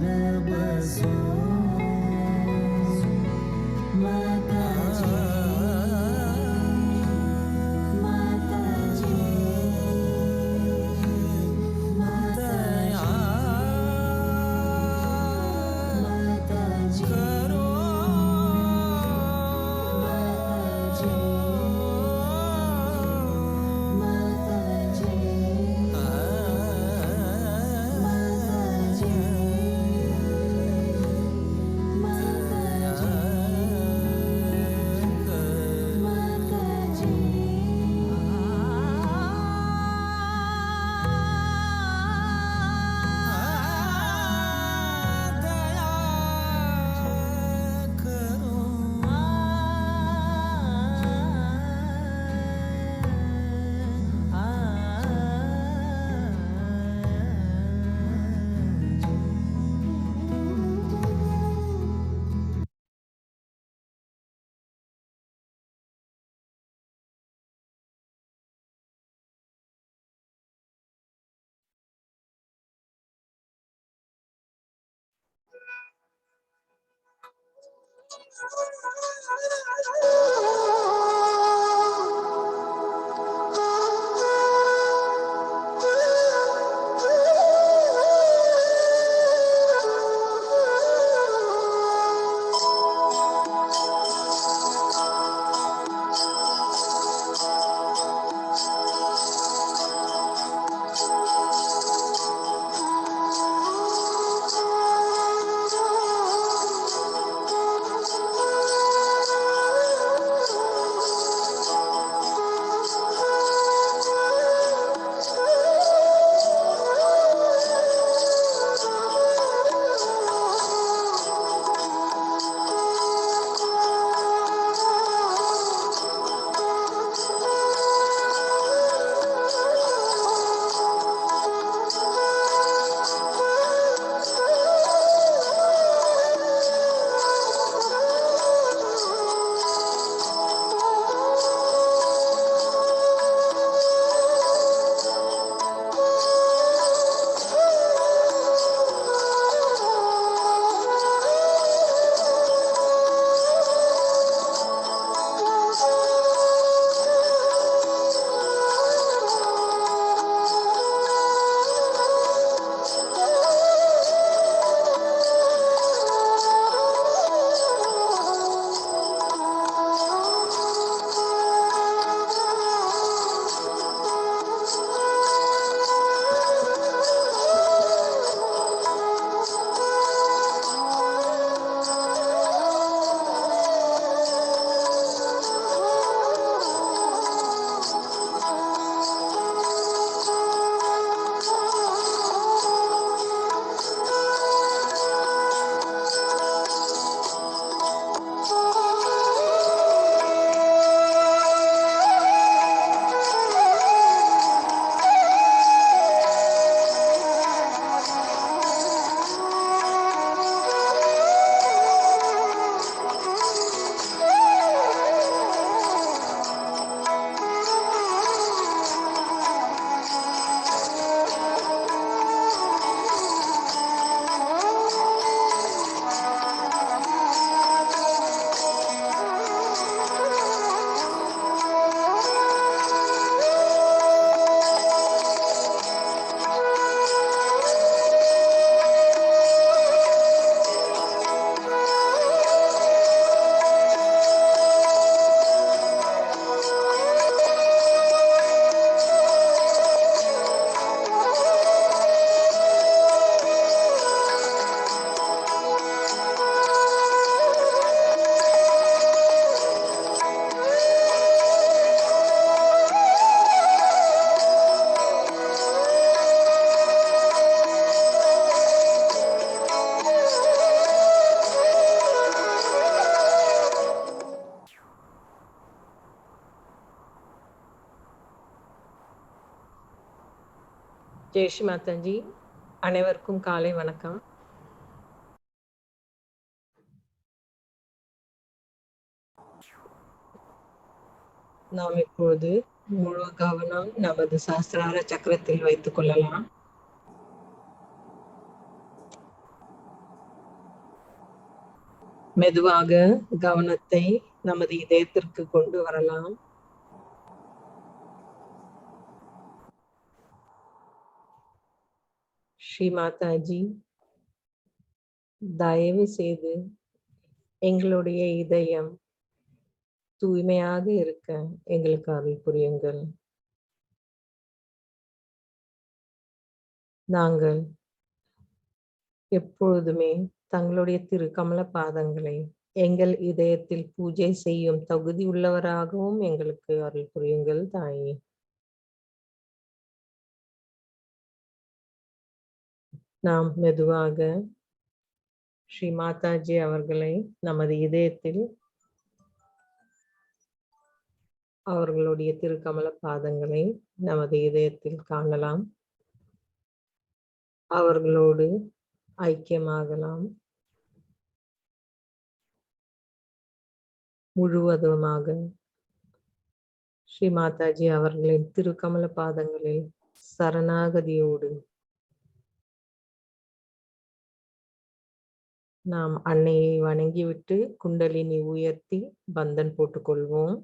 never Jai Sri Mataji. அனைவருக்கும் காலை வணக்கம். நாம் இப்போது முழு கவனம் நமது சஹஸ்ரார சக்கரத்தில் வைத்துக் கொள்ளலாம். மெதுவாக கவனத்தை நமது இதயத்திற்கு கொண்டு வரலாம். ஸ்ரீ மாதாஜி, தயவு செய்து எங்களுடைய இதயம் தூய்மையாக இருக்க எங்களுக்கு அருள் புரியுங்கள். நாங்கள் எப்பொழுதுமே தங்களுடைய திருக்கமல பாதங்களை எங்கள் இதயத்தில் பூஜை செய்யும் தகுதி உள்ளவராகவும் எங்களுக்கு அருள் புரியுங்கள் தாயே. நாம் மெதுவாக ஸ்ரீ மாதாஜி அவர்களை நமது இதயத்தில் அவர்களுடைய திருக்கமல பாதங்களை நமது இதயத்தில் காணலாம். அவர்களோடு ஐக்கியமாகலாம். முழுவதுமாக ஸ்ரீ மாதாஜி அவர்களின் திருக்கமல பாதங்களில் சரணாகதியோடு நாம் அன்னையை வணங்கிவிட்டு குண்டலினி உயர்த்தி பந்தன் போட்டுக்கொள்வோம்.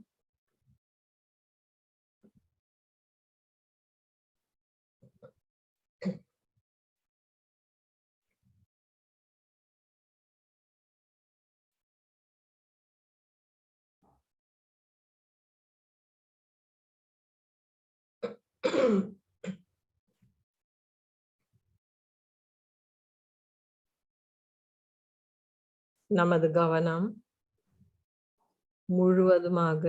நமது கவனம் முழுவதுமாக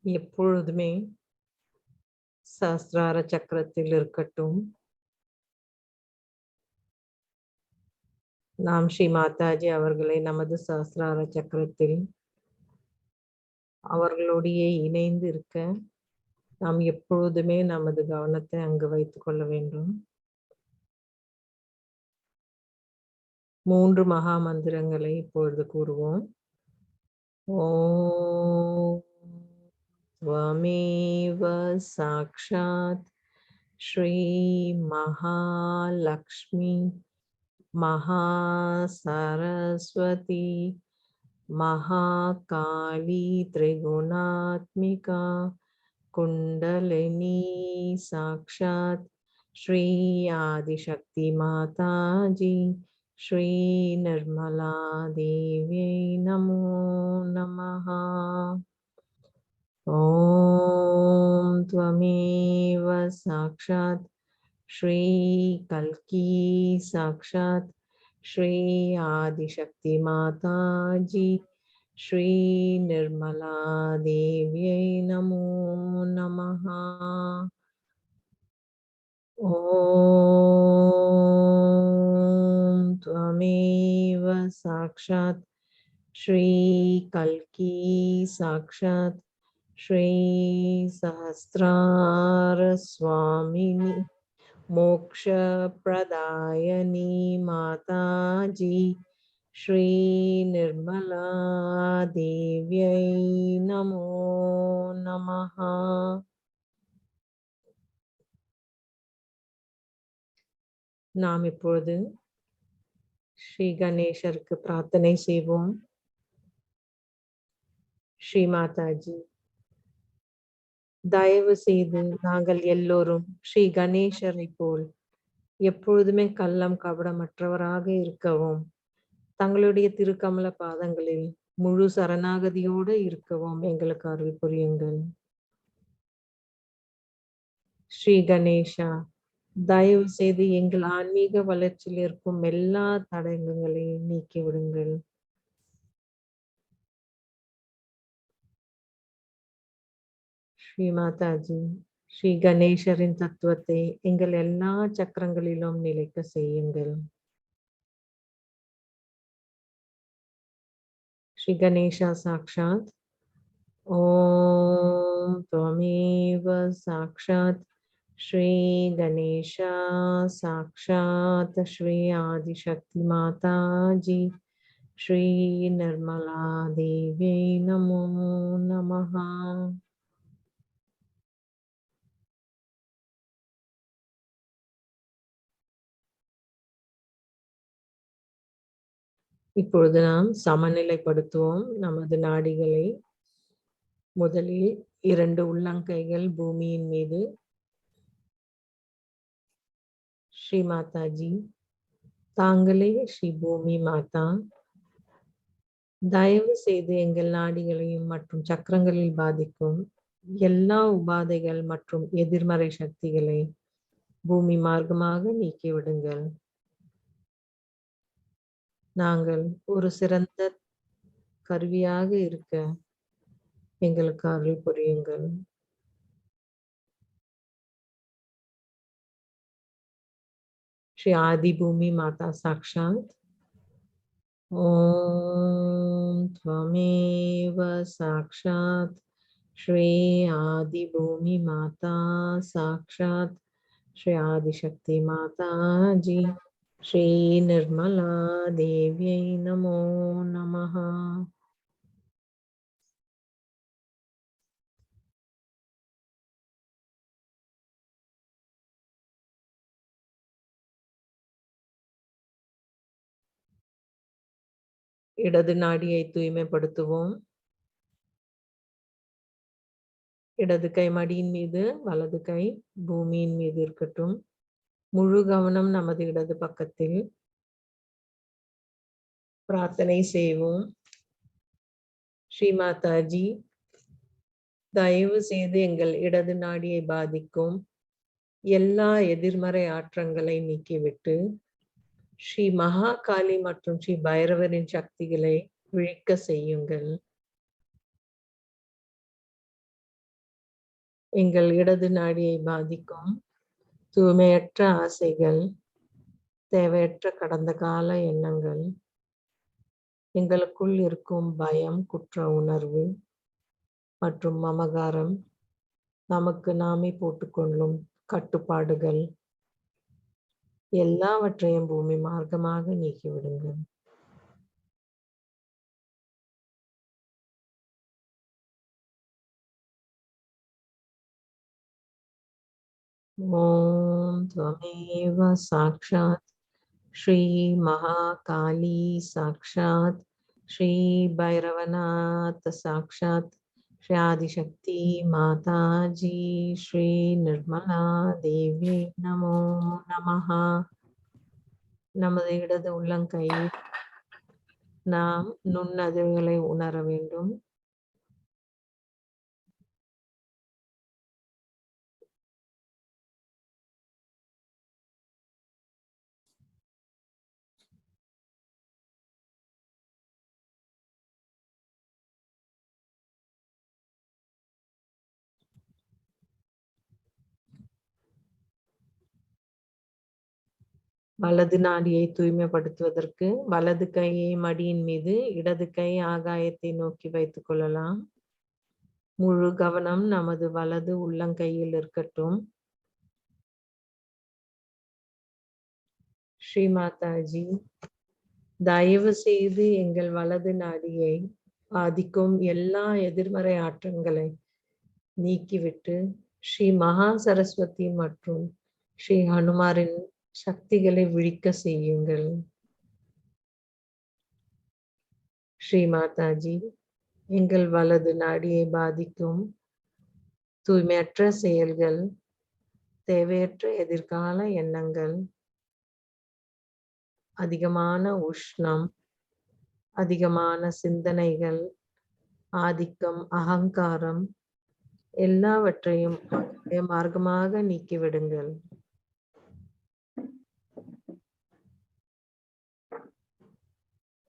எப்பொழுதுமே சஹஸ்ரார சக்கரத்தில் இருக்கட்டும். நாம் ஸ்ரீ மாதாஜி அவர்களை நமது சஹஸ்ரார சக்கரத்தில் அவர்களோடையே இணைந்து இருக்க நாம் எப்பொழுதுமே நமது கவனத்தை அங்கு வைத்துக் கொள்ள வேண்டும். 3 மகா மந்திரங்களை இப்பொழுது கூறுவோம். ஓம் त्वमेव साक्षात् श्री महालक्ष्मी महासरस्वती महाकाली त्रिगुणात्मिका कुंडलिनी साक्षात् श्री आदिशक्ति माताजी श्री निर्मला देव्यै नमो नमः। ओम त्वमेव साक्षात् श्री कल्की साक्षात् श्री आदिशक्ति माताजी श्री निर्मला देव्यै नमो नमः। ओम त्वमेव साक्षात् श्री कल्की साक्षात् श्री सहस्रार स्वामिनी मोक्ष प्रदायनी माताजी श्री निर्मला देव्यै नमो नमः। நாம் இப்பொழுது ஸ்ரீ கணேசருக்கு பிரார்த்தனை செய்வோம். ஸ்ரீ மாதாஜி, தயவு செய்து நாங்கள் எல்லோரும் ஸ்ரீ கணேசரை போல் எப்பொழுதுமே கள்ளம் கபடமற்றவராக இருக்கவும், தங்களுடைய திருக்கமல பாதங்களில் முழு சரணாகதியோடு இருக்கவும் எங்களுக்கு அருள் புரியுங்கள். ஸ்ரீ கணேசா, தயவு செய்து எங்கள் ஆன்மீக வளர்ச்சியில் இருக்கும் எல்லா தடங்களையும் நீக்கி விடுங்கள். ஸ்ரீ மாதாஜி, ஸ்ரீ கணேசரின் தத்துவத்தை எங்கள் எல்லா சக்கரங்களிலும் நிலைக்க செய்யுங்கள். श्री गणेशा साक्षात् ओम त्वमेव साक्षात् श्री गणेशा साक्षात श्री आदिशक्ति माता जी श्री निर्मला देवी नमो नमः. இப்பொழுது நாம் சமநிலைப்படுத்துவோம் நமது நாடிகளை. முதலில் 2 உள்ளங்கைகள் பூமியின் மீது. ஸ்ரீ மாதாஜி, தாங்களே ஸ்ரீ பூமி மாதா, தயவு செய்து எங்கள் நாடிகளையும் மற்றும் சக்கரங்களில் பாதிக்கும் எல்லா உபாதைகள் மற்றும் எதிர்மறை சக்திகளை பூமி மார்க்கமாக நீக்கிவிடுங்கள். நாங்கள் ஒரு சிறந்த கருவியாக இருக்க எங்களுக்கு அருள் புரியுங்கள். श्री आदि भूमि माता साक्षात ओम त्वमेव साक्षात श्री आदि भूमि माता साक्षात श्री आदिशक्ति माता जी श्री निर्मला देव्यै नमो नमः. இடது நாடியை தூய்மைப்படுத்துவோம். இடது கை மடியின் மீது, வலது கை பூமியின் மீது இருக்கட்டும். முழு கவனம் நமது இடது பக்கத்தில். பிரார்த்தனை செய்வோம். ஸ்ரீ மாதாஜி, தயவு செய்து எங்கள் இடது நாடியை பாதிக்கும் எல்லா எதிர்மறை ஆற்றங்களை நீக்கிவிட்டு ஸ்ரீ மகாகாளி மற்றும் ஸ்ரீ பைரவரின் சக்திகளை விழிக்க செய்யுங்கள். எங்கள் இடது நாடியை பாதிக்கும் தூய்மையற்ற ஆசைகள், தேவையற்ற கடந்த கால எண்ணங்கள், எங்களுக்குள் இருக்கும் பயம், குற்ற உணர்வு மற்றும் மமகாரம், நமக்கு நாமே போட்டுக்கொள்ளும் கட்டுப்பாடுகள் எல்லாவற்றையும் பூமி மார்க்கமாக நீக்கிவிடுங்கள். ஓம் त्वमेव साक्षात् श्री महाकाली साक्षात श्री भैरवनाथ साक्षात श्री आदिशक्ति माता जी श्री निर्मला देवी नमो नमः. நமது இடது உள்ளங்கையில் நாம் நுண்ணதிர்வுகளை உணர வேண்டும். வலது நாடியை தூய்மைப்படுத்துவதற்கு வலது கையை மடியின் மீது, இடது கை ஆகாயத்தை நோக்கி வைத்துக் கொள்ளலாம். முழு கவனம் நமது வலது உள்ளங்கையில் இருக்கட்டும். ஸ்ரீ மாதாஜி, தயவு செய்து எங்கள் வலது நாடியை பாதிக்கும் எல்லா எதிர்மறை ஆற்றங்களை நீக்கிவிட்டு ஸ்ரீ மகா சரஸ்வதி மற்றும் ஸ்ரீ ஹனுமாரின் சக்திகளை விழிக்க செய்யுங்கள். ஸ்ரீ மாதாஜி, எங்கள் வலது நாடியை பாதிக்கும் தூய்மையற்ற செயல்கள், தேவையற்ற எதிர்கால எண்ணங்கள், அதிகமான உஷ்ணம், அதிகமான சிந்தனைகள், ஆதிக்கம், அகங்காரம் எல்லாவற்றையும் மார்க்கமாக நீக்கிவிடுங்கள்.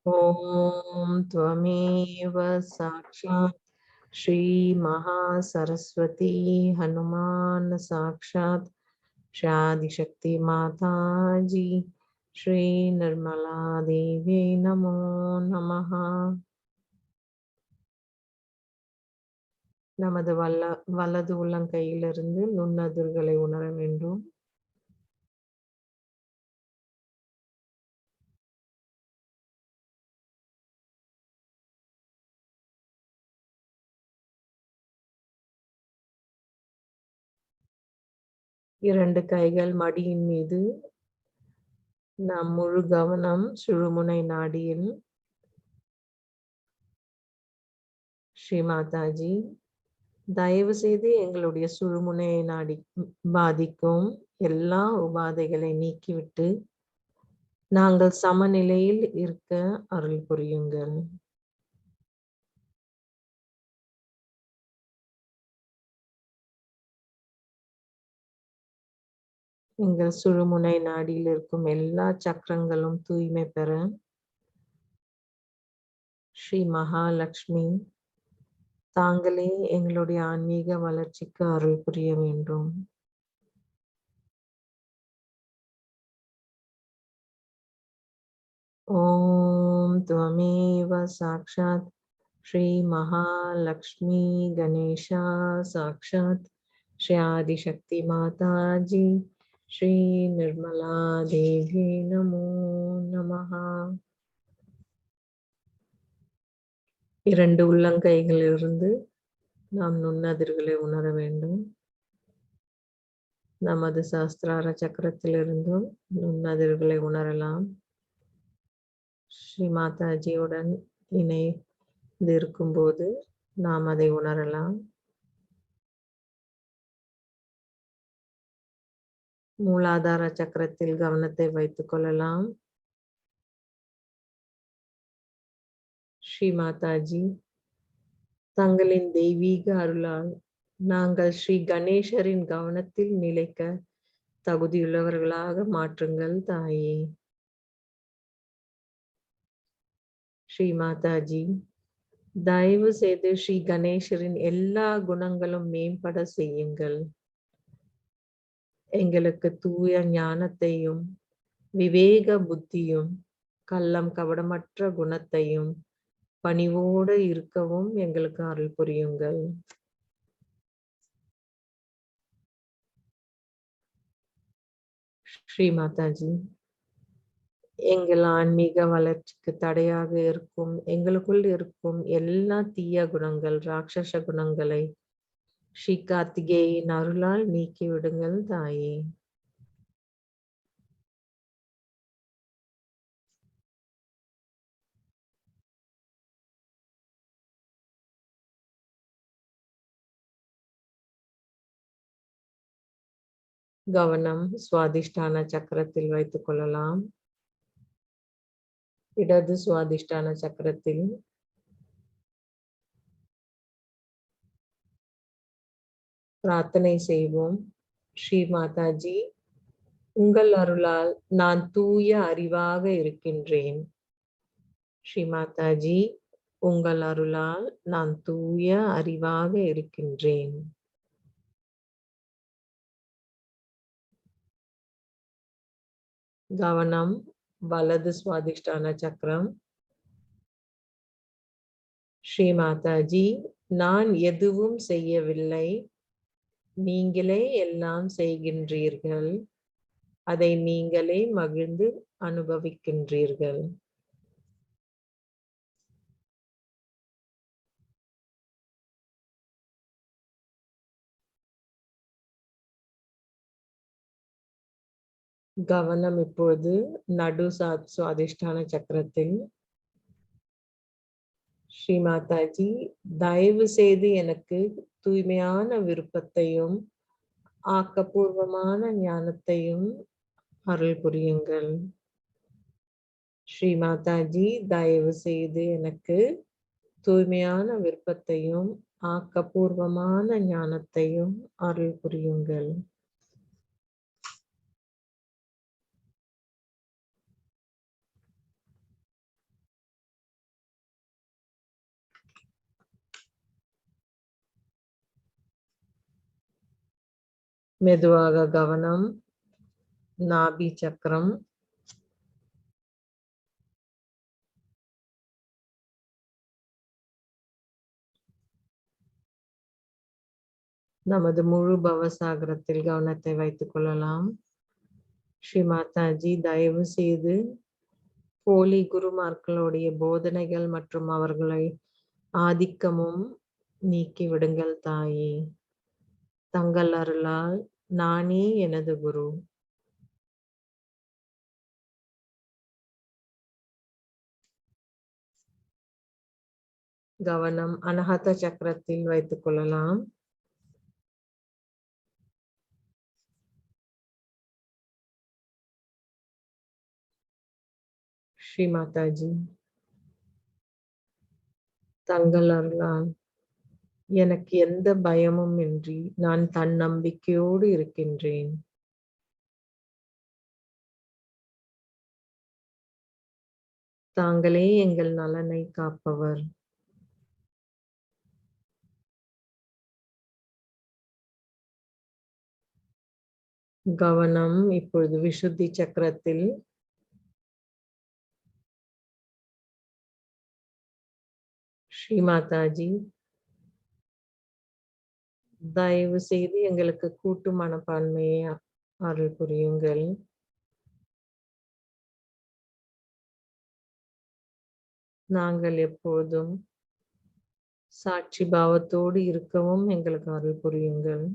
ஓம் त्वमेव साक्षात् श्री महासरस्वती हनुमान साक्षात श्री आदिशक्ति माता जी श्री निर्मला देवी नमो नमः. நமது வலது உள்ளங்கையிலிருந்து நுண்ணதிர்களை உணர வேண்டும். இரண்டு கைகள் மடியின் மீது. நாம் முழு கவனம் சுழுமுனை நாடியில். ஸ்ரீ மாதாஜி, தயவு செய்து எங்களுடைய சுழுமுனையை நாடி பாதிக்கும் எல்லா உபாதைகளை நீக்கிவிட்டு நாங்கள் சமநிலையில் இருக்க அருள் புரியுங்கள். எங்கள் சுழுமுனை நாடியில் இருக்கும் எல்லா சக்கரங்களும் தூய்மை பெற ஸ்ரீ மகாலட்சுமி தாங்களே எங்களுடைய ஆன்மீக வளர்ச்சிக்கு அருள் புரிய வேண்டும். ஓம் துவமேவ சாக்ஷாத் ஸ்ரீ மகாலட்சுமி கணேஷா சாக்ஷாத் ஸ்ரீ ஆதிசக்தி மாதாஜி ஸ்ரீ நிர்மலா தேவி நமோ நமஹ. இரண்டு உள்ளங்கைகளிலிருந்து நாம் நுண்ணதிர்களை உணர வேண்டும். நமது சஹஸ்ரார சக்கரத்திலிருந்தும் நுண்ணதிர்களை உணரலாம். ஸ்ரீ மாதாஜியுடன் இணைந்து இருக்கும்போது நாம் அதை உணரலாம். மூலாதார சக்கரத்தில் கவனத்தை வைத்துக் கொள்ளலாம். ஸ்ரீ மாதாஜி தங்களின் தெய்வீக அருளால் நாங்கள் ஸ்ரீ கணேசரின் கவனத்தில் நிலைக்க தகுதியுள்ளவர்களாக மாற்றுங்கள் தாயே. ஸ்ரீ மாதாஜி, தயவு செய்து ஸ்ரீ கணேசரின் எல்லா குணங்களும் மேம்பட செய்யுங்கள். எங்களுக்கு தூய ஞானத்தையும் விவேக புத்தியும் கள்ளம் கபடமற்ற குணத்தையும் பணிவோடு இருக்கவும் எங்களுக்கு அருள் புரியுங்கள். ஸ்ரீ மாதாஜி, எங்கள் ஆன்மீக வளர்ச்சிக்கு தடையாக இருக்கும் எங்களுக்குள் இருக்கும் எல்லா தீய குணங்கள் ராட்சச குணங்களை ஸ்ரீ கார்த்திகேயின் அருளால் நீக்கி விடுங்கள் தாயே. கவனம் சுவாதிஷ்டான சக்கரத்தில் வைத்துக் கொள்ளலாம். இடது சுவாதிஷ்டான சக்கரத்தில் பிரார்த்தனை செய்வோம். ஸ்ரீ மாதாஜி, உங்கள் அருளால் நான் தூய அறிவாக இருக்கின்றேன். ஸ்ரீ மாதாஜி, உங்கள் அருளால் நான் தூய அறிவாக இருக்கின்றேன். கவனம் வலது சுவாதிஷ்டான சக்கரம். ஸ்ரீ மாதாஜி, நான் எதுவும் செய்யவில்லை, நீங்களே எல்லாம் செய்கின்றீர்கள், அதை நீங்களே மகிழ்ந்து அனுபவிக்கின்றீர்கள். கவனம் இப்பொழுது நடு சுவாதிஷ்டான சக்கரத்தில். ஸ்ரீ மாதாஜி, தயவு செய்து எனக்கு தூய்மையான விருப்பத்தையும் ஆக்கப்பூர்வமான ஞானத்தையும் அருள் புரியுங்கள். ஸ்ரீ மாதாஜி, தயவு செய்து எனக்கு தூய்மையான விருப்பத்தையும் ஆக்கப்பூர்வமான ஞானத்தையும் அருள் புரியுங்கள். மெதுவாக கவனம் நாபி சக்கரம். நமது முழு பவசாகரத்தில் கவனத்தை வைத்துக் கொள்ளலாம். ஸ்ரீ மாதாஜி, தயவு செய்து போலி குருமார்களுடைய போதனைகள் மற்றும் அவர்களை ஆதிக்கமும் நீக்கிவிடுங்கள் தாயே. தங்கள் அருளால் நானே எனது குரு. கவனம் அனஹத சக்கரத்தில் வைத்துக் கொள்ளலாம். ஸ்ரீ மாதாஜி, தங்கள் அருளால் எனக்கு எந்த பயமும் இன்றி நான் தன்னம்பிக்கையோடு இருக்கின்றேன். தாங்களே எங்கள் நலனை காப்பவர். கவனம் இப்பொழுது விசுத்தி சக்கரத்தில். ஸ்ரீ மாதாஜி, தயவு செய்து எங்களுக்கு கூட்டு மனப்பான்மையை அருள் புரியுங்கள். நாங்கள் எப்போதும் சாட்சி பாவத்தோடு இருக்கவும் எங்களுக்கு அருள் புரியுங்கள்.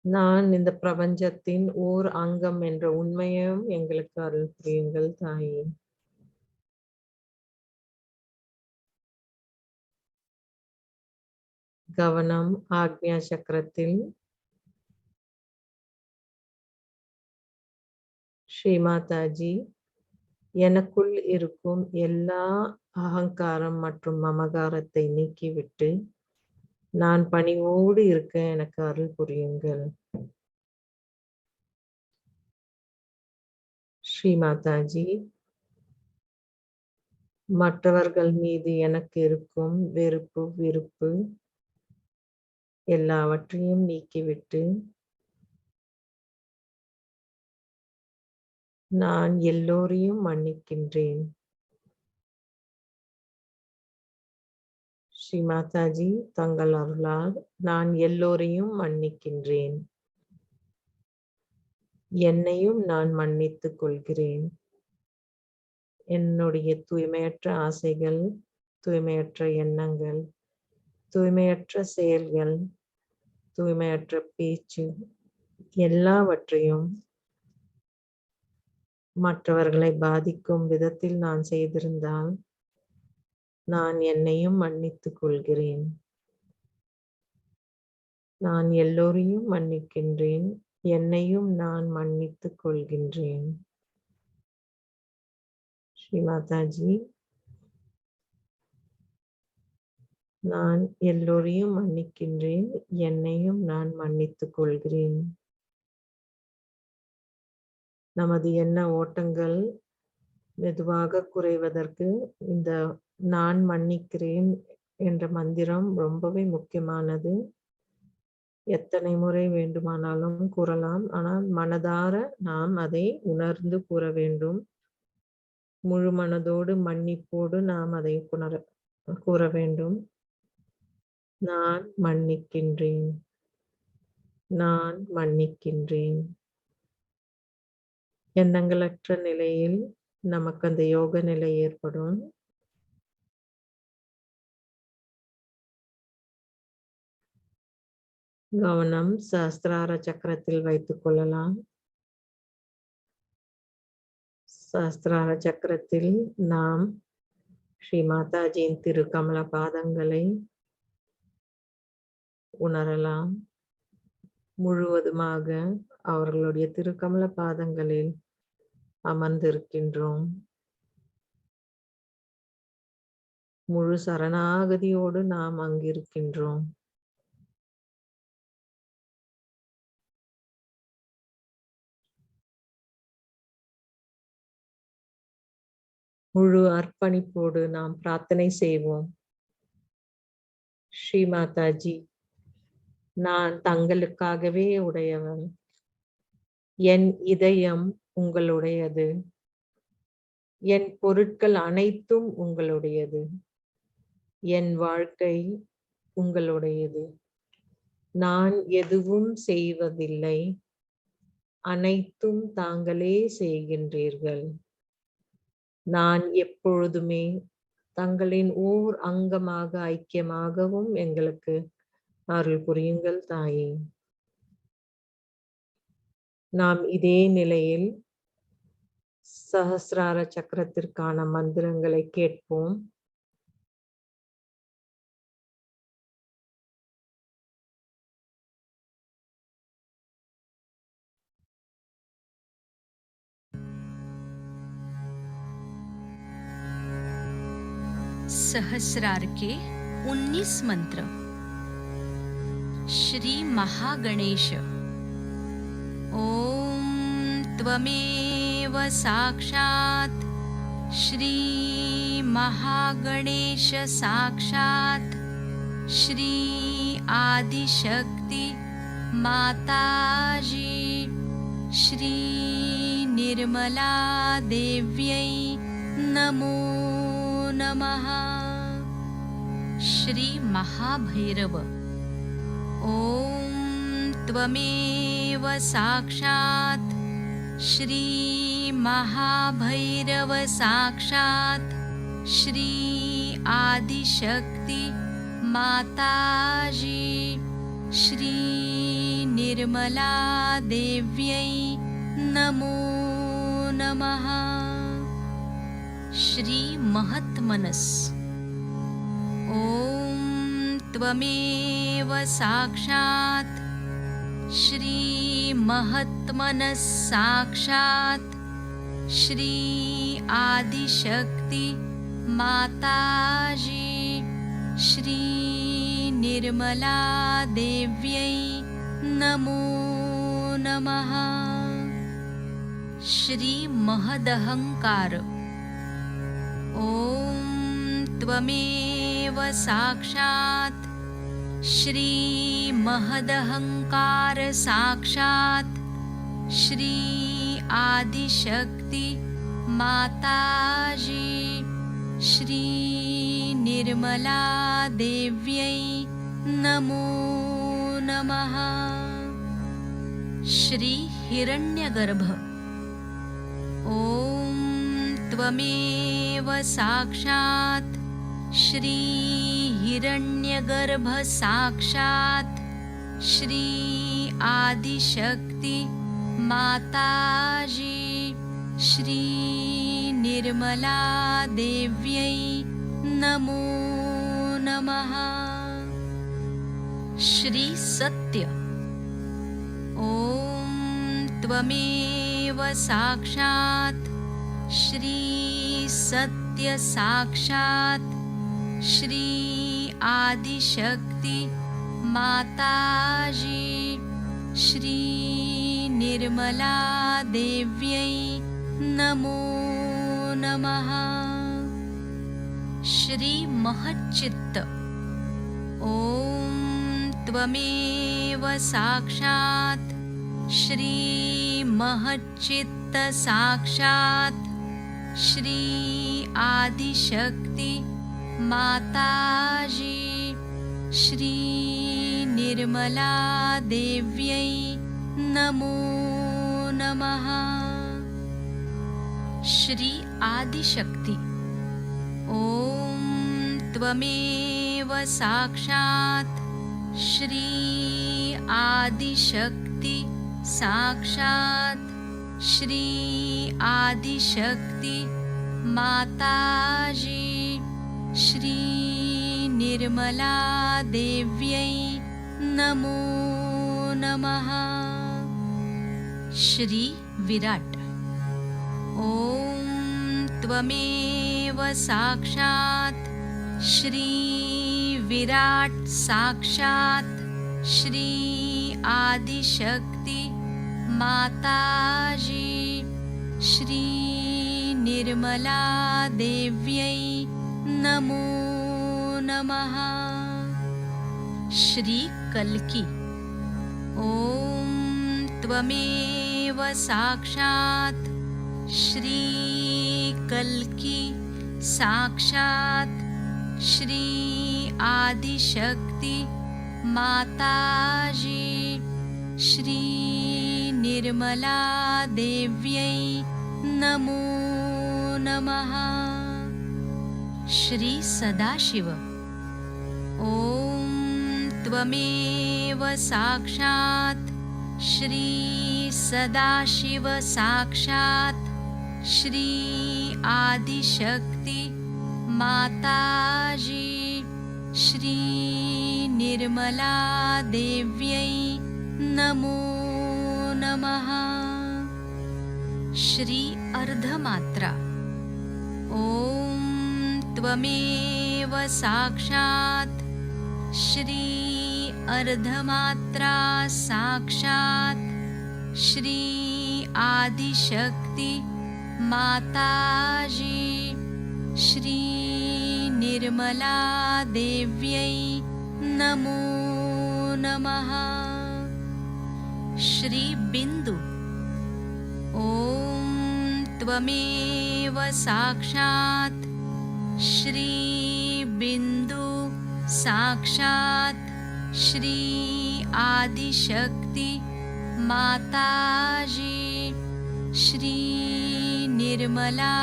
நான் இந்த பிரபஞ்சத்தின் ஓர் அங்கம் என்ற உண்மையும் எங்களுக்கு அருள் புரியுங்கள் தாயே. கவனம் ஆக்ஞா சக்கரத்தில். ஸ்ரீ மாதாஜி, எனக்குள் இருக்கும் எல்லா அகங்காரம் மற்றும் மமகாரத்தை நீக்கிவிட்டு நான் பணிவோடு இருக்க எனக்கு அருள் புரியுங்கள். ஸ்ரீ மாதாஜி, மற்றவர்கள் மீது எனக்கு இருக்கும் வெறுப்பு விருப்பு எல்லாவற்றையும் நீக்கிவிட்டு நான் எல்லோரையும் மன்னிக்கின்றேன். ஸ்ரீ மாதாஜி, தங்கள் அருளால் நான் எல்லோரையும் மன்னிக்கின்றேன். என்னையும் நான் மன்னித்துக் கொள்கிறேன். என்னுடைய தூய்மையற்ற ஆசைகள், தூய்மையற்ற எண்ணங்கள், தூய்மையற்ற செயல்கள், தூய்மையற்ற பேச்சு எல்லாவற்றையும் மற்றவர்களை பாதிக்கும் விதத்தில் நான் செய்திருந்தால் நான் என்னையும் மன்னித்துக் கொள்கிறேன். நான் எல்லோரையும் மன்னிக்கின்றேன். என்னையும் நான் மன்னித்துக் கொள்கின்றேன். ஸ்ரீ மாதாஜி, நான் எல்லோரையும் மன்னிக்கின்றேன். என்னையும் நான் மன்னித்துக் கொள்கிறேன். நமது எண்ண ஓட்டங்கள் மெதுவாக குறைவதற்கு இந்த நான் மன்னிக்கிறேன் என்ற மந்திரம் ரொம்பவே முக்கியமானது. எத்தனை முறை வேண்டுமானாலும் கூறலாம். ஆனால் மனதார நாம் அதை உணர்ந்து கூற வேண்டும். முழு மனதோடு மன்னிப்போடு நாம் அதை கூற வேண்டும். நான் மன்னிக்கின்றேன். நான் மன்னிக்கின்றேன். எண்ணங்களற்ற நிலையில் நமக்கு அந்த யோக நிலை ஏற்படும். கவனம் சஹஸ்ரார சக்கரத்தில் வைத்துக் கொள்ளலாம். சஹஸ்ரார சக்கரத்தில் நாம் ஸ்ரீ மாதாஜியின் திரு கமல பாதங்களை உணரலாம். முழுவதுமாக அவர்களுடைய திருக்கமல பாதங்களில் அமர்ந்திருக்கின்றோம். முழு சரணாகதியோடு நாம் அங்கிருக்கின்றோம். முழு அர்ப்பணிப்போடு நாம் பிரார்த்தனை செய்வோம். ஸ்ரீ மாதாஜி, நான் தங்களுக்காகவே உடையவன். என் இதயம் உங்களுடையது. என் பொருட்கள் அனைத்தும் உங்களுடையது. என் வாழ்க்கை உங்களுடையது. நான் எதுவும் செய்வதில்லை. அனைத்தும் தாங்களே செய்கின்றீர்கள். நான் எப்பொழுதுமே தங்களின் ஓர் அங்கமாக ஐக்கியமாகவும் எங்களுக்கு அருள் புரியுங்கள் தாயே. நாம் இதே நிலையில் சஹஸ்ரார சக்கரத்திற்கான மந்திரங்களை கேட்போம். सहस्रार के 19 मंत्र। श्री महागणेश। ओम त्वमेव साक्षात् श्री महागणेश साक्षात् श्री आदिशक्ति माताजी श्री निर्मला देव्यै नमो नमः। श्री महाभैरव। ओम त्वमेव साक्षात् श्री महाभैरव साक्षात् श्री आदिशक्ति माताजी श्री निर्मला देव्यै नमो नमः। श्री महत्मनस। ओम त्वमेव साक्षात् श्री महत्मनस साक्षात् श्री आदिशक्ति माताजी श्री निर्मला देव्यै नमो नमः। श्री महदहंकार। ओम त्वमेव साक्षात् श्री महदहंकार साक्षात् श्री आदिशक्ति माताजी श्री निर्मला देव्यै नमो नमः। श्री हिरण्यगर्भ। ओम त्वमेव साक्षात् श्री हिरण्यगर्भ साक्षात् श्री आदिशक्ति माताजी श्री निर्मला देव्यै नमो नमः। श्री सत्य। ओम त्वमेव साक्षात् श्री सत्य साक्षात् श्री आदिशक्ति माताजी श्री निर्मला देव्यै नमो नमः। श्री महच्चित्त। ओम त्वमेव साक्षात् श्री महच्चित्त साक्षात् श्री आदिशक्ति माताजी श्री निर्मला देव्यै नमो नमः। श्री आदिशक्ति। ओम त्वमेव साक्षात् श्री आदिशक्ति साक्षात् श्री आदिशक्ति माताजी श्री निर्मला देव्यै नमो नमः। श्री विराट। ओम त्वमेव साक्षात् श्री विराट साक्षात् श्री आदिशक्ति माताजी श्री निर्मला देव्यै नमो नमः। श्री कल्की। ओम त्वमेव साक्षात् श्री कल्की साक्षात् श्री आदिशक्ति माताजी श्री निर्मला देव्यै नमो नमः। श्री सदाशिव ॐ त्वमेव साक्षात् श्री सदाशिव साक्षात् श्री आदिशक्ति माताजी श्री निर्मला देव्यै नमो नमः। श्री अर्धमात्रा ॐ त्वमेव साक्षात् श्री अर्धमात्रा साक्षात् श्री आदिशक्ति माताजी श्री निर्मला देव्यै नमो नमः। श्री बिंदु ॐ त्वमेव साक्षात् श्री बिंदु साक्षात् श्री आदिशक्ति माताजी श्री निर्मला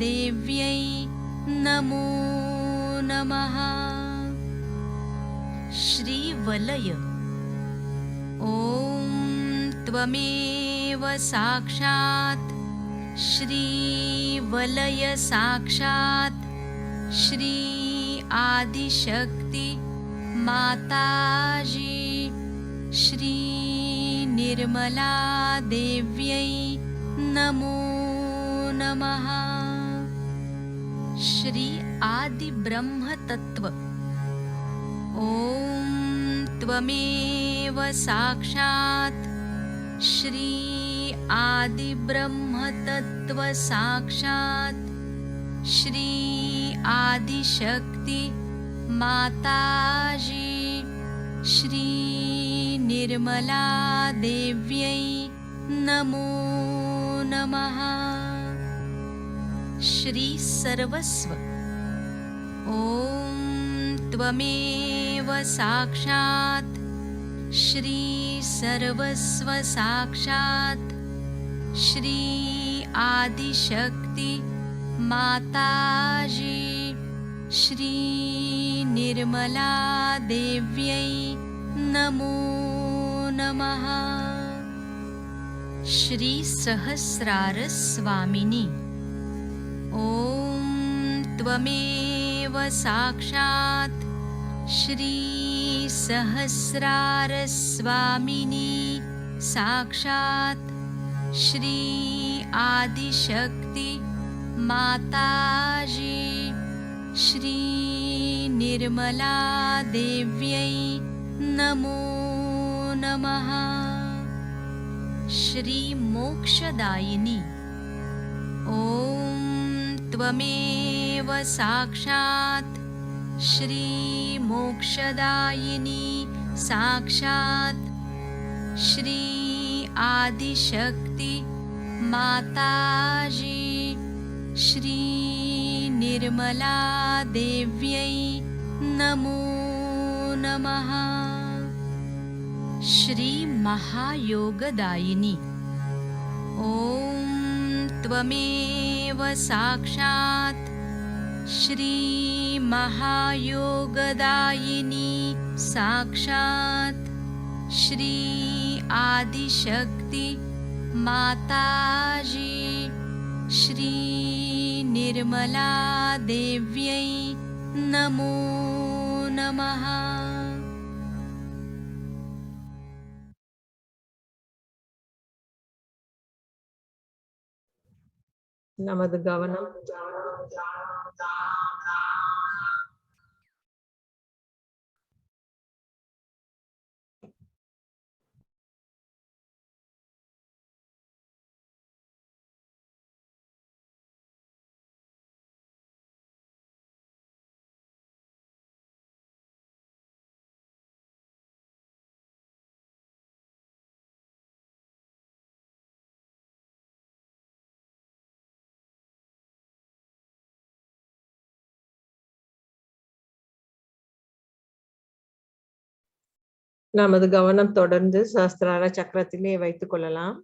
देव्यै नमो नमः। श्री वलय ॐ त्वमेव साक्षात् श्री वलय साक्षात् श्री आदिशक्ति माताजी श्री निर्मला देव्यै नमो नमः। श्री आदि ब्रह्म तत्व ॐ त्वमेव साक्षात् श्री आदि ब्रह्म तत्व साक्षात् श्री आदिशक्ति माताजी श्री निर्मला देव्यै नमो नमः। श्री सर्वस्व ॐ त्वमेव साक्षात् श्री सर्वस्व साक्षात् श्री आदिशक्ति माताजी श्री निर्मला देव्यै नमो नमः। श्री सहस्रार स्वामिनी ॐ त्वमेव साक्षात् श्री सहस्रार स्वामिनी साक्षात् श्री आदिशक्ति माताजी श्री निर्मला देव्यै नमो नमः। श्री मोक्षदायिनी ॐ त्वमेव साक्षात् श्री मोक्षदायिनी साक्षात् श्री आदिशक्ति माताजी श्री निर्मला देव्यै नमो नमः। श्री महायोगदायिनी ॐ त्वमेव साक्षात् श्री महायोगदायिनी साक्षात् श्री आदिशक्ति माताजी श्री निर्मला देव्यै नमो नमः। நமது கவனம் நமது கவனம் தொடர்ந்து சஹஸ்ரார சக்கரத்திலே வைத்துக் கொள்ளலாம்.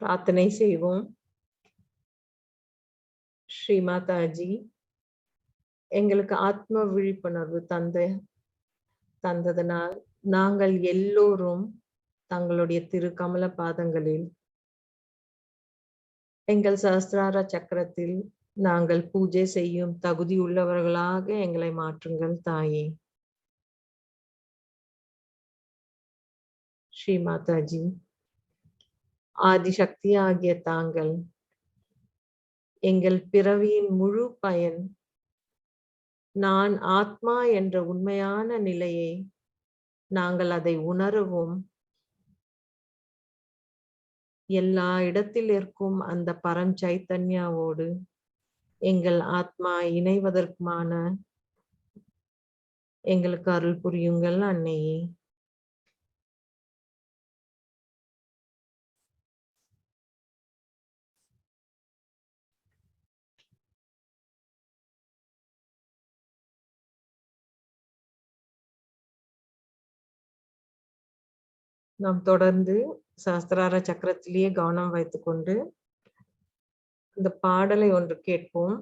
பிரார்த்தனை செய்வோம். ஸ்ரீ மாதாஜி, எங்களுக்கு ஆத்ம விழிப்புணர்வு தந்ததனால் நாங்கள் எல்லோரும் தங்களுடைய திரு கமல பாதங்களில் எங்கள் சஹஸ்ரார சக்கரத்தில் நாங்கள் பூஜை செய்யும் தகுதி உள்ளவர்களாக எங்களை மாற்றுங்கள் தாயே. ஸ்ரீ மாதாஜி, ஆதிசக்தி ஆகிய தாங்கள் எங்கள் பிறவியின் முழு பயன் நான் ஆத்மா என்ற உண்மையான நிலையை நாங்கள் அதை உணரவும் எல்லா இடத்தில் இருக்கும் அந்த பரம் சைத்தன்யாவோடு எங்கள் ஆத்மா இணைவதற்குமான எங்களுக்கு அருள் புரியுங்கள் அன்னையே. நாம் தொடர்ந்து சஹஸ்ரார சக்கரத்திலேயே கவனம் வைத்துக்கொண்டு இந்த பாடலை ஒன்று கேட்போம்.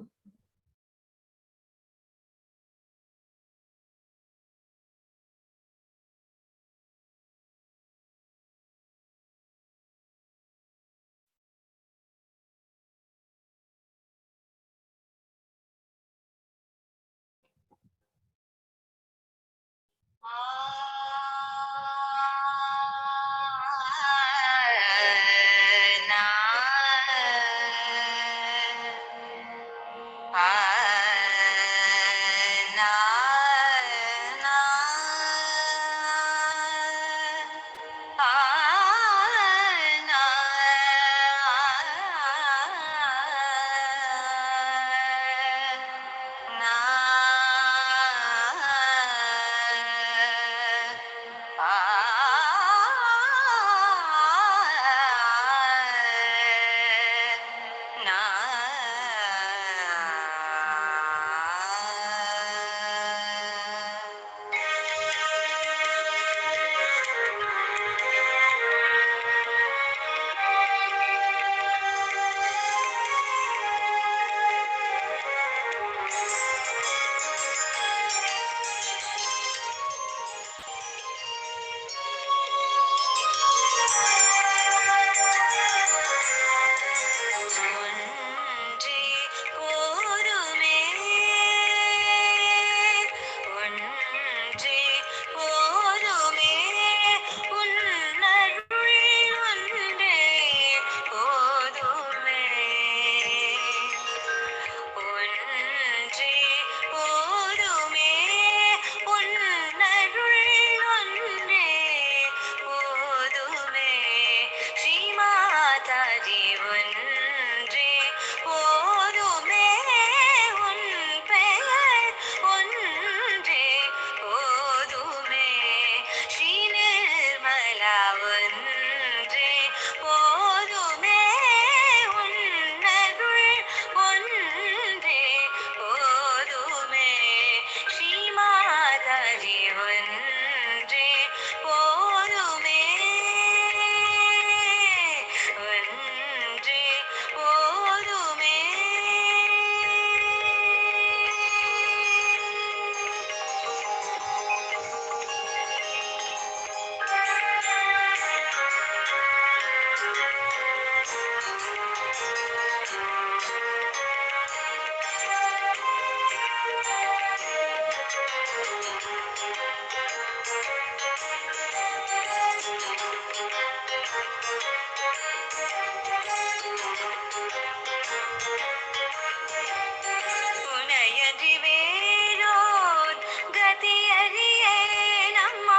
கதியறியேனம்மா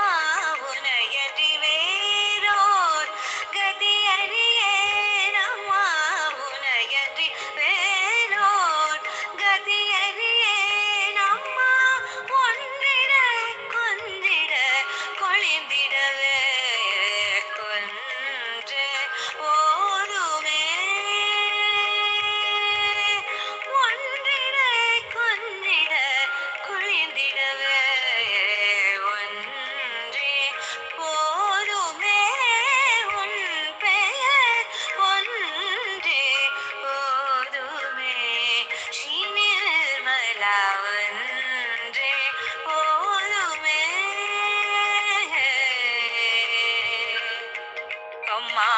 உனையன்றி வேறோர் கதியறியேனம்மா உனையன்றி வேறோர் கதியறியேனம்மா ஒன்றிட கொன்றிட கொழிந்திடவே கொன்று ஓதுமே ஒன்றிட கொன்றிட கொழிந்திடவே ஒன்றே போதுமே உன் பெயர் ஒன்றே போதுமே ஸ்ரீ நிர்மலா ஒன்றே போதுமே அம்மா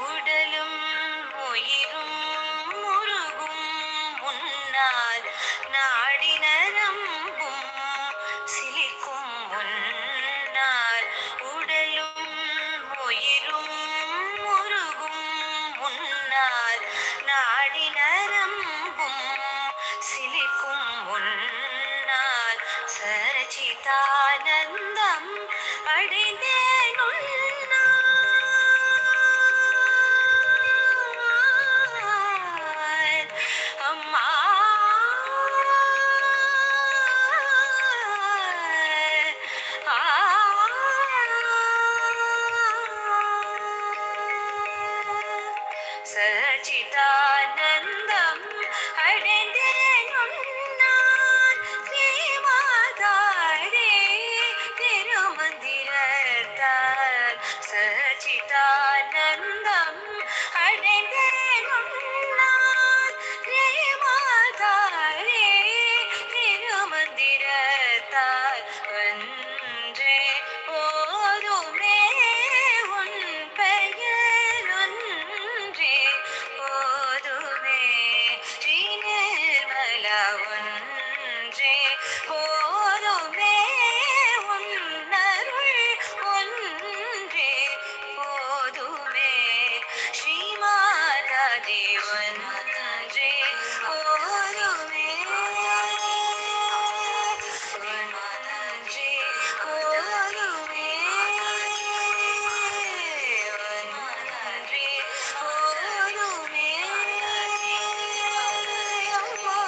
உடலும் உயிரும் முருகும் முன்னால் நாடி நரம்பும் சிலிக்கும் முன்னால் உடலும் உயிரும் முருகும் முன்னால் நாடி நரம்பும் சிலிக்கும் முன்னால் சச்சிதானந்தம் அடைந்தேன் உன்னால். அம்மா சச்சிதானந்தம் அடைந்தேன் உன்னால். ஸ்ரீமாதாரே திருமந்திரத்தால் சச்சிதானந்தம் அடைந்தேன் உன்னால். ஸ்ரீமாதாரே திருமந்திரத்தால் ஒன்றே போதுமே உன் பெயர் ஒன்றே போதுமே ஸ்ரீ நிர்மலா ஒன்றே போதுமே உன்னருள் ஒன்றே போதுமே ஸ்ரீமாதாதி ஒன்றே போதுமே ஒன்றே போதுமே ஒன்றே போதுமே அம்மா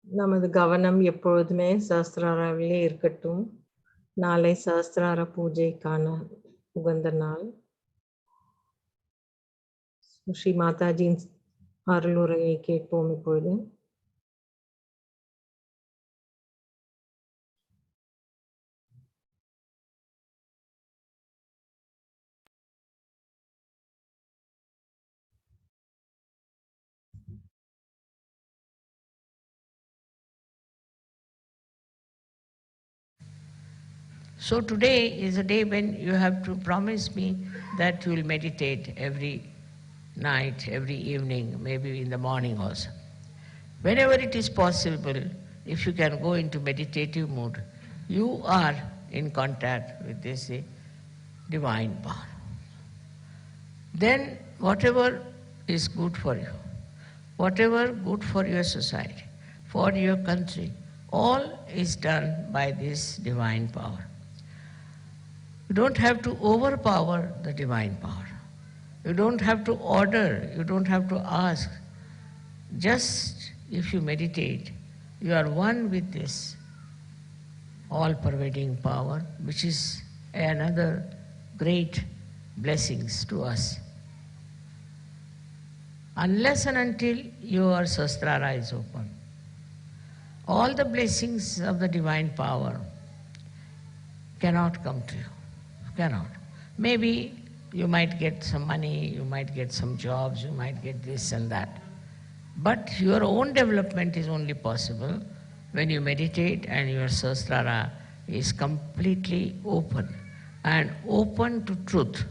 நமது கவனம் எப்பொழுதுமே சஹஸ்ராராவிலே இருக்கட்டும். நாளை சஹஸ்ரார பூஜைக்கான உகந்த நாள். ஸ்ரீ மாதாஜியின் அருளுரையை கேட்போம் இப்பொழுது. So today is a day when you have to promise me that you will meditate every night, every evening, maybe in the morning also. Whenever it is possible, if you can go into meditative mood, you are in contact with this divine power. Then whatever is good for you, whatever good for your society, for your country, all is done by this divine power. You don't have to overpower the divine power. You don't have to order, you don't have to ask. Just if you meditate, you are one with this all-pervading power, which is another great blessings to us. Unless and until your Sahasrara is open, all the blessings of the divine power cannot come to you. Cannot. Maybe you might get some money, you might get some jobs, you might get this and that. But your own development is only possible when you meditate and your Sahasrara is completely open and open to truth.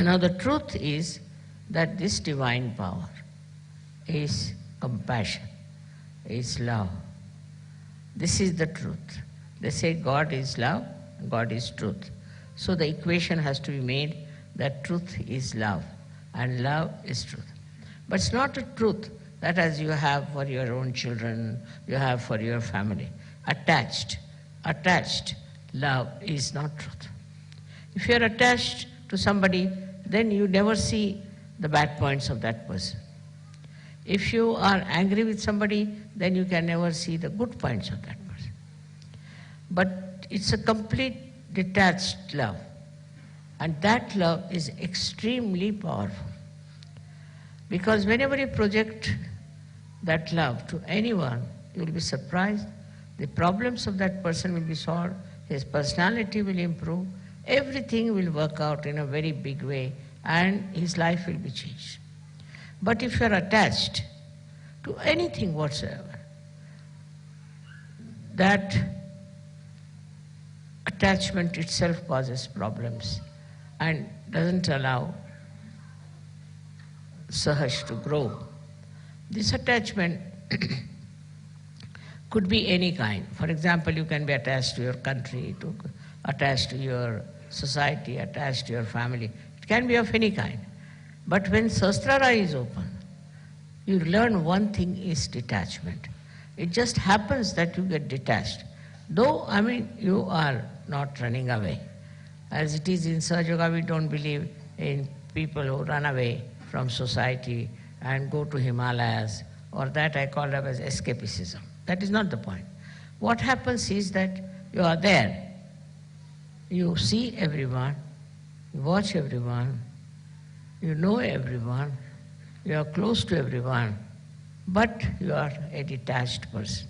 Now the truth is that this divine power is compassion, is love. This is the truth. They say God is love, God is truth. So the equation has to be made that truth is love and love is truth. But it's not a truth that as you have for your own children, you have for your family. Attached love is not truth. If you're attached to somebody, then you never see the bad points of that person. If you are angry with somebody, then you can never see the good points of that person. But it's a complete detached love. And that love is extremely powerful. Because whenever you project that love to anyone, you will be surprised. The problems of that person will be solved, his personality will improve, everything will work out in a very big way, and his life will be changed. But if you are attached to anything whatsoever, that attachment itself causes problems and doesn't allow Sahaj to grow. This attachment could be any kind. For example, you can be attached to your country, attached to your society, attached to your family. It can be of any kind. But when Sahasrara is open, you learn one thing is detachment. It just happens that you get detached. Though, you are not running away. As it is in Sahaja Yoga, we don't believe in people who run away from society and go to Himalayas, or that I call it as escapism. That is not the point. What happens is that you are there. You see everyone, you watch everyone, you know everyone, you are close to everyone, but you are a detached person.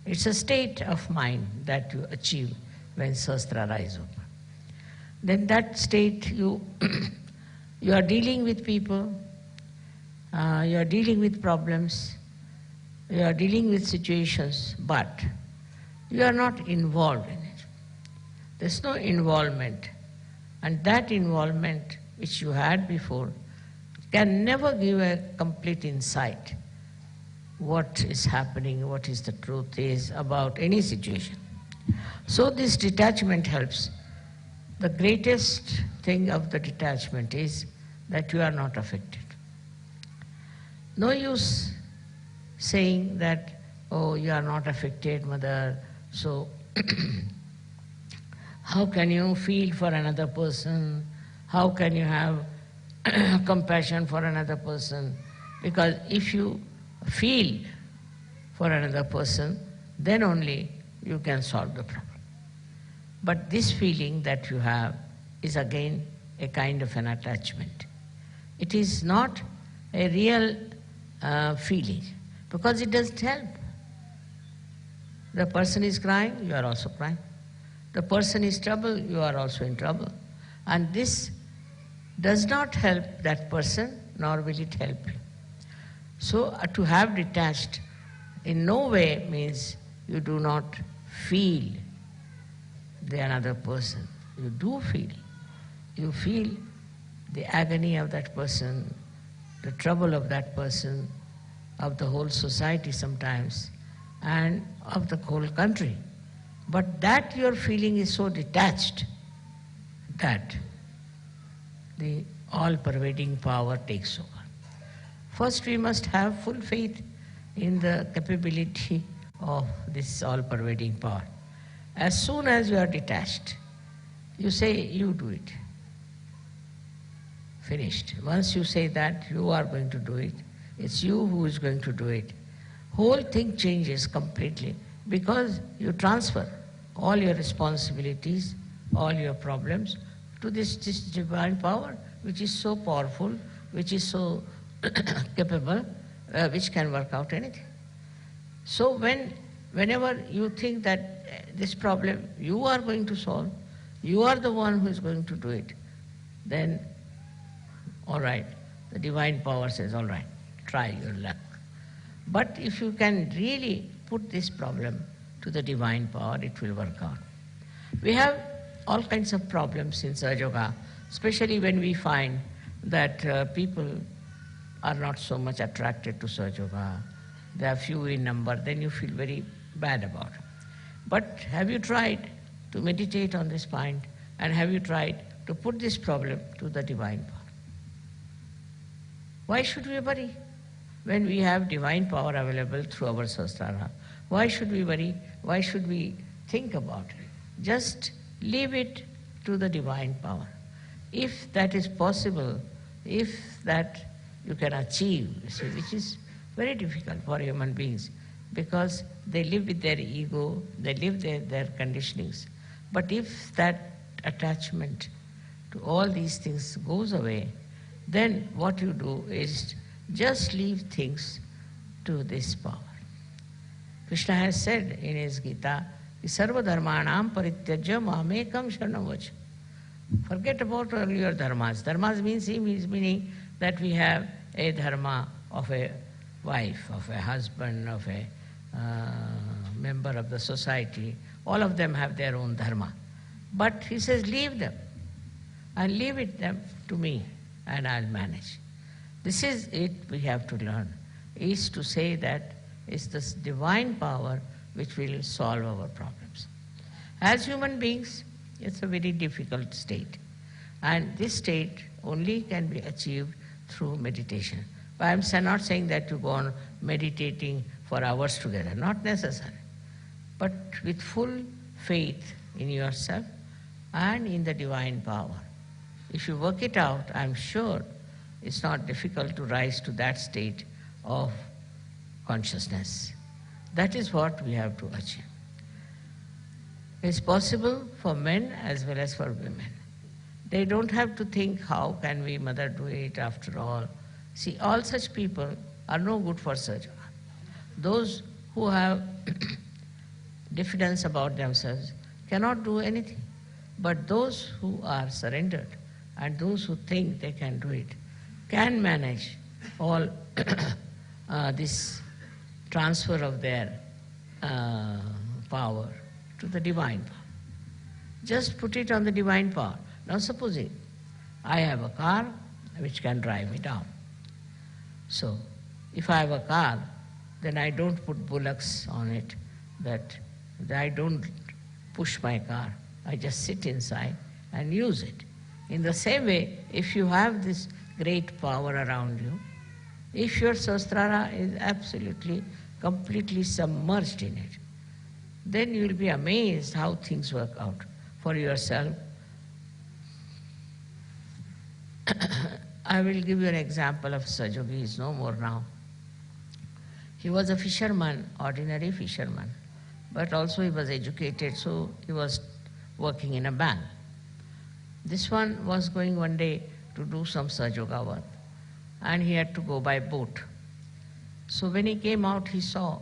It's a state of mind that you achieve when Sahasrara is open. Then that state you are dealing with people, you are dealing with problems, you are dealing with situations, but you are not involved in it. There's no involvement. And that involvement which you had before can never give a complete insight what is happening, what is the truth is about any situation. So this detachment helps. The greatest thing of the detachment is that you are not affected. No use saying that, oh, you are not affected, mother, so how can you feel for another person? How can you have compassion for another person? Because if you feel for another person, then only you can solve the problem. But this feeling that you have is again a kind of an attachment. It is not a real feeling, because it doesn't help. The person is crying, you are also crying. The person is trouble, you are also in trouble. And this does not help that person, nor will it help you. So to have detached in no way means you do not feel the another person. You do feel. You feel the agony of that person, the trouble of that person, of the whole society sometimes, and of the whole country. But that your feeling is so detached that the all-pervading power takes over. First, we must have full faith in the capability of this all-pervading power. As soon as you are detached, you say, you do it. Finished. Once you say that, you are going to do it, it's you who is going to do it, whole thing changes completely, because you transfer all your responsibilities, all your problems to this divine power, which is so powerful, which is so capable, which can work out anything. So whenever you think that this problem you are going to solve, you are the one who is going to do it, then all right, the divine power says, all right, try your luck. But if you can really put this problem to the divine power, it will work out. We have all kinds of problems in Sahaja Yoga, especially when we find that people are not so much attracted to Sahaja Yoga. They are few in number, then you feel very bad about it. But have you tried to meditate on this point, and have you tried to put this problem to the divine power? Why should we worry when we have divine power available through our Sahasrara? Why should we worry? Why should we think about it? Just leave it to the divine power. If that is possible, if that you can achieve, see, which is very difficult for human beings, because they live with their ego, they live their conditionings. But if that attachment to all these things goes away, then what you do is just leave things to this power. Krishna has said in his Gita, Sarva dharmanam parityajya mamekam sharanam vacha. Forget about all your dharmas. Dharmas means meaning that we have a dharma of a wife, of a husband, of a member of the society. All of them have their own dharma. But he says, leave them and leave it them to me, and I'll manage. This is it we have to learn, is to say that it's this divine power which will solve our problems. As human beings, it's a very difficult state. And this state only can be achieved through meditation. But I'm not saying that you go on meditating for hours together, not necessary. But with full faith in yourself and in the divine power. If you work it out, I'm sure it's not difficult to rise to that state of consciousness. That is what we have to achieve. It's possible for men as well as for women. They don't have to think, how can we, mother, do it after all? See, all such people are no good for Sahaja. Those who have diffidence about themselves cannot do anything. But those who are surrendered and those who think they can do it can manage all this transfer of their power to the divine power. Just put it on the divine power. Now supposing I have a car which can drive me down. So if I have a car, then I don't put bullocks on it, that I don't push my car. I just sit inside and use it. In the same way, if you have this great power around you, if your Sahasrara is absolutely, completely submerged in it, then you will be amazed how things work out for yourself. I will give you an example of Sahaja Yogi. He is no more now. He was a fisherman, ordinary fisherman, but also he was educated, so he was working in a bank. This one was going one day to do some Sahaja Yoga work, and he had to go by boat. So when he came out, he saw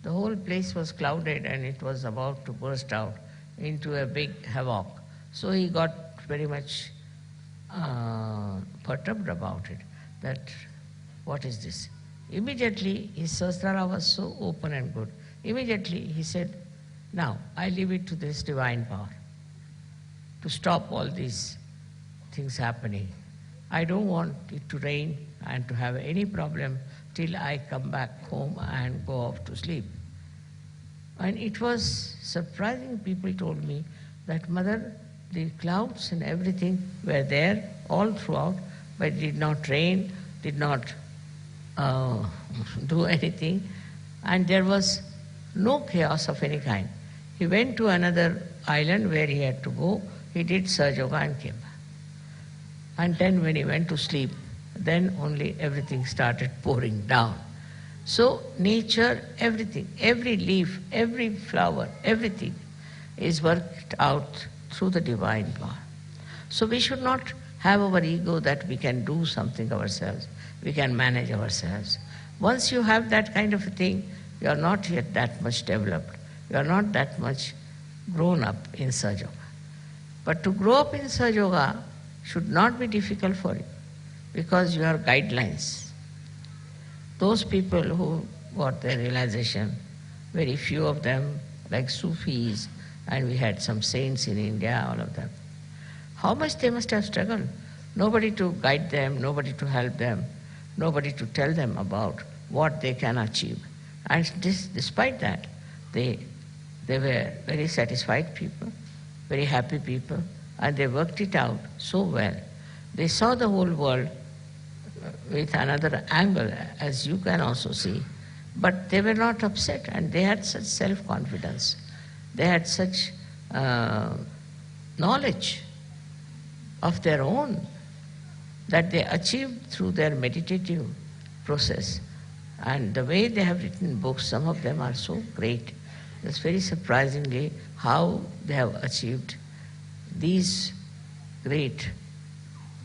the whole place was clouded and it was about to burst out into a big havoc. So he got very much perturbed about it, that what is this? Immediately his Sahasrara was so open and good. Immediately he said, now I leave it to this divine power to stop all these things happening. I don't want it to rain and to have any problem till I come back home and go off to sleep. And it was surprising. People told me that, Mother, the clouds and everything were there all throughout, but it did not rain, did not do anything, and there was no chaos of any kind. He went to another island where he had to go. He did Sahaja Yoga and came back. And then when he went to sleep, then only everything started pouring down. So nature, everything, every leaf, every flower, everything is worked out through the divine power. So we should not have our ego that we can do something ourselves, we can manage ourselves. Once you have that kind of a thing, you are not yet that much developed. You are not that much grown up in Sahaja Yoga. But to grow up in Sahaja Yoga should not be difficult for you, because you have guidelines. Those people who got their realization, very few of them, like Sufis, and we had some saints in India, all of them. How much they must have struggled. Nobody to guide them, nobody to help them, nobody to tell them about what they can achieve. And despite that, they were very satisfied people, very happy people, and they worked it out so well. They saw the whole world with another angle, as you can also see. But they were not upset, and they had such self-confidence. They had such knowledge of their own that they achieved through their meditative process. And the way they have written books, some of them are so great. It's very surprisingly how they have achieved these great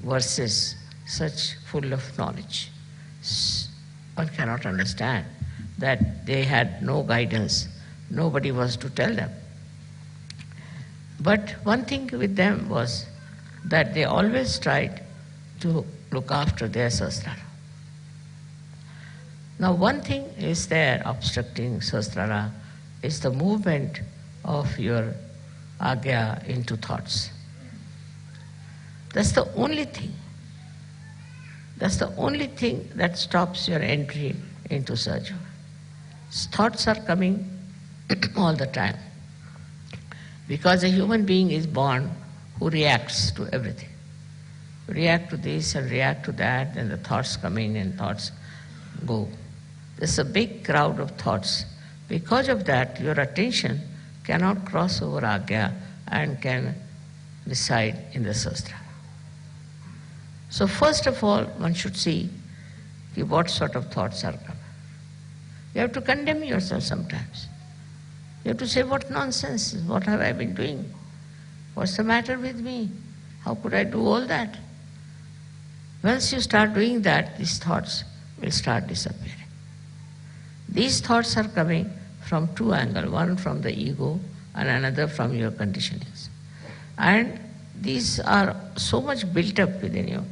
verses, such full of knowledge. One cannot understand that they had no guidance, nobody was to tell them. But one thing with them was that they always tried to look after their sahasrara. Now one thing is there obstructing sahasrara is the movement of your agya into thoughts. That's the only thing. That's the only thing that stops your entry into Sahaja Yoga. Thoughts are coming all the time. Because a human being is born who reacts to everything. React to this and react to that, and the thoughts come in and thoughts go. There's a big crowd of thoughts. Because of that, your attention cannot cross over agya and can reside in the sahasrara. So first of all, one should see what sort of thoughts are coming. You have to condemn yourself sometimes. You have to say, what nonsense, what have I been doing? What's the matter with me? How could I do all that? Once you start doing that, these thoughts will start disappearing. These thoughts are coming from two angles, one from the ego and another from your conditionings. And these are so much built up within you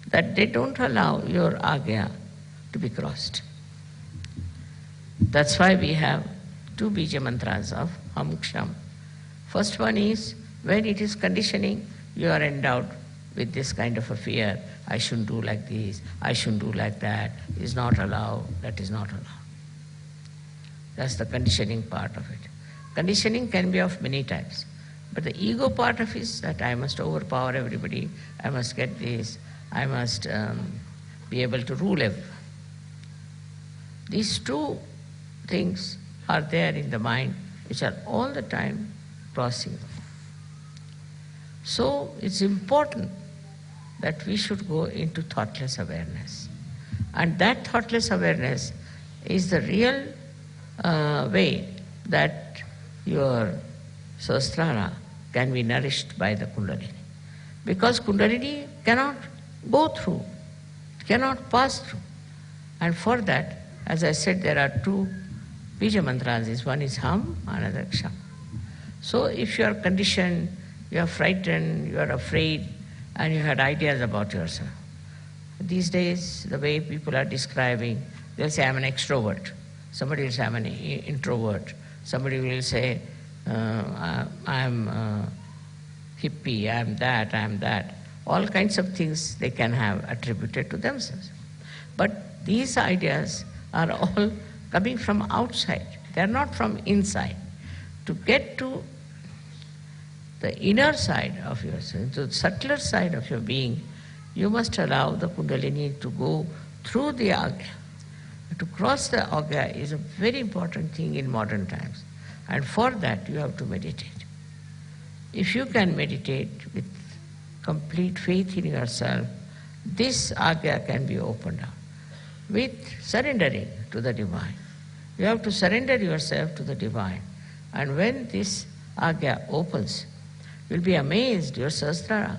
that they don't allow your agya to be crossed. That's why we have two bija mantras of Ham Ksham. First one is, when it is conditioning, you are endowed with this kind of a fear. I shouldn't do like this, I shouldn't do like that, is not allowed, that is not allowed. That's the conditioning part of it. Conditioning can be of many types. But the ego part of it is that I must overpower everybody, I must get this, I must be able to rule everyone. These two things are there in the mind which are all the time crossing them. So it's important that we should go into thoughtless awareness. And that thoughtless awareness is the real way that your sahasrara can be nourished by the Kundalini. Because Kundalini cannot go through, cannot pass through. And for that, as I said, there are two bija mantras. One is Ham, another Ksham. So if you are conditioned, you are frightened, you are afraid, and you had ideas about yourself. These days, the way people are describing, they'll say, I'm an extrovert. Somebody will say, I'm an introvert. Somebody will say, I'm hippie, I'm that. All kinds of things they can have attributed to themselves. But these ideas are all coming from outside. They are not from inside. To get to the inner side of yourself, the subtler side of your being, you must allow the Kundalini to go through the agya. To cross the agya is a very important thing in modern times. And for that, you have to meditate. If you can meditate with complete faith in yourself, this agya can be opened up with surrendering to the divine. You have to surrender yourself to the divine. And when this agya opens, you'll be amazed, your sahasrara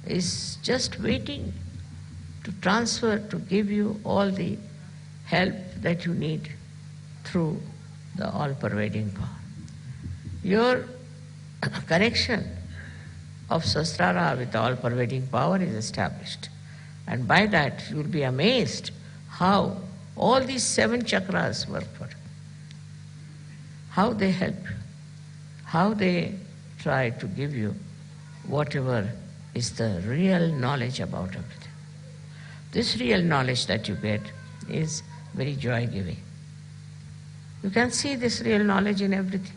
is just waiting to transfer, to give you all the help that you need through the all-pervading power. Your connection of Sahasrara with the all-pervading power is established. And by that, you will be amazed how all these 7 chakras work for you, how they help you, how they try to give you whatever is the real knowledge about everything. This real knowledge that you get is very joy-giving. You can see this real knowledge in everything.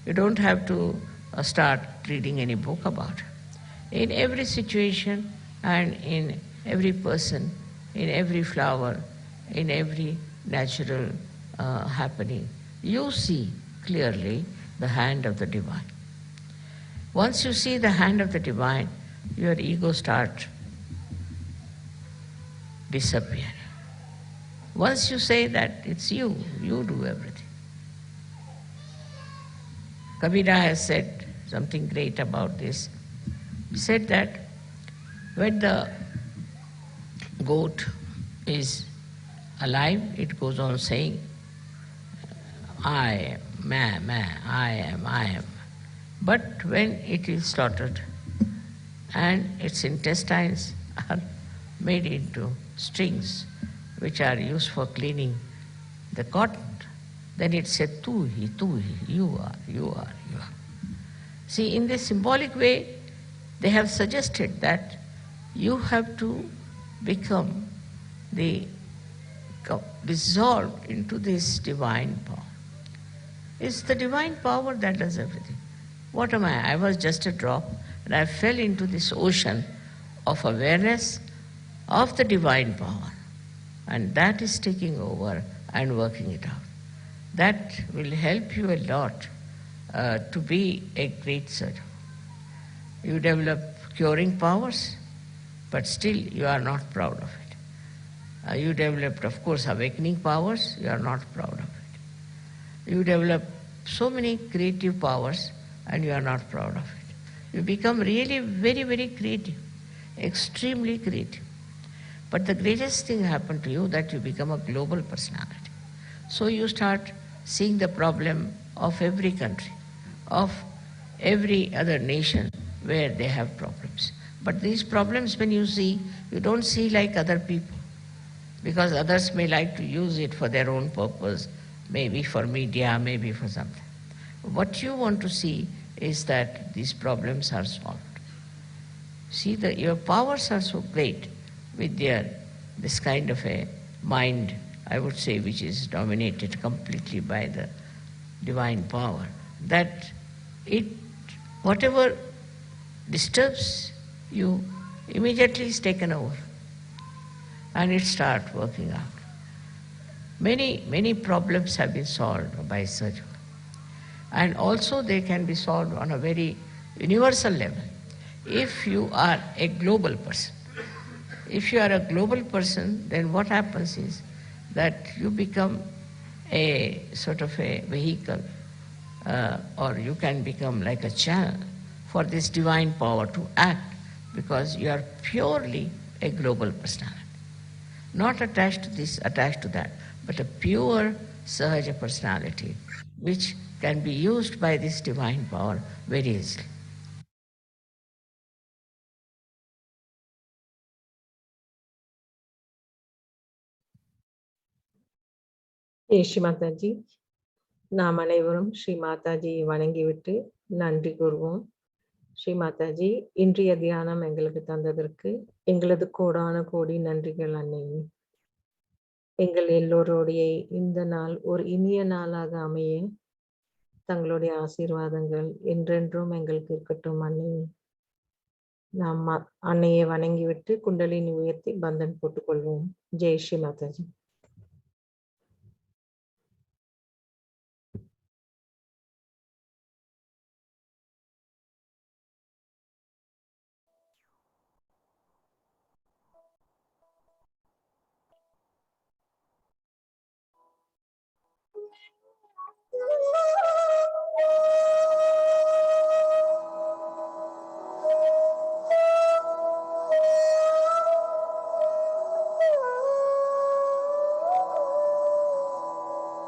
You don't have to start reading any book about it. In every situation and in every person, in every flower, in every natural happening, you see clearly the hand of the divine. Once you see the hand of the divine, your ego starts disappearing. Once you say that it's you do everything. Kabira has said something great about this. He said that when the goat is alive, it goes on saying, I am, I am. But when it is slaughtered and its intestines are made into strings which are used for cleaning the cotton, then it said, tu hi, you are. See, in this symbolic way, they have suggested that you have to become dissolved into this divine power. It's the divine power that does everything. What am I? I was just a drop, and I fell into this ocean of awareness of the divine power. And that is taking over and working it out. That will help you a lot to be a great surgeon. You develop curing powers, but still you are not proud of it. You developed, of course, awakening powers, you are not proud of it. You develop so many creative powers and you are not proud of it. You become really very, very creative, extremely creative. But the greatest thing happened to you that you become a global personality. So you start seeing the problem of every country, of every other nation where they have problems. But these problems, when you see, you don't see like other people, because others may like to use it for their own purpose, maybe for media, maybe for something. What you want to see is that these problems are solved. See, your powers are so great with this kind of a mind, I would say, which is dominated completely by the divine power, that whatever disturbs you immediately is taken over and it starts working out. Many problems have been solved by surgery. And also they can be solved on a very universal level. If you are a global person, then what happens is that you become a sort of a vehicle, or you can become like a channel for this divine power to act, because you are purely a global personality. Not attached to this, attached to that, but a pure Sahajya personality, which can be used by this divine power very easily. Sri Mataji, நாம் அனைவரும் ஸ்ரீ மாதாஜியை வணங்கிவிட்டு நன்றி கூறுவோம். ஸ்ரீ மாதாஜி, இன்றைய தியானம் எங்களுக்கு தந்ததற்கு எங்களது கோடான கோடி நன்றிகள் அன்னை. எங்கள் எல்லோருடைய இந்த நாள் ஒரு இனிய நாளாக அமைய தங்களுடைய ஆசீர்வாதங்கள் என்றென்றும் எங்களுக்கு இருக்கட்டும் அன்னை. நாம் அன்னையை வணங்கிவிட்டு குண்டலினி உயர்த்தி பந்தன் போட்டுக்கொள்வோம். ஜெய் ஸ்ரீ மாதாஜி.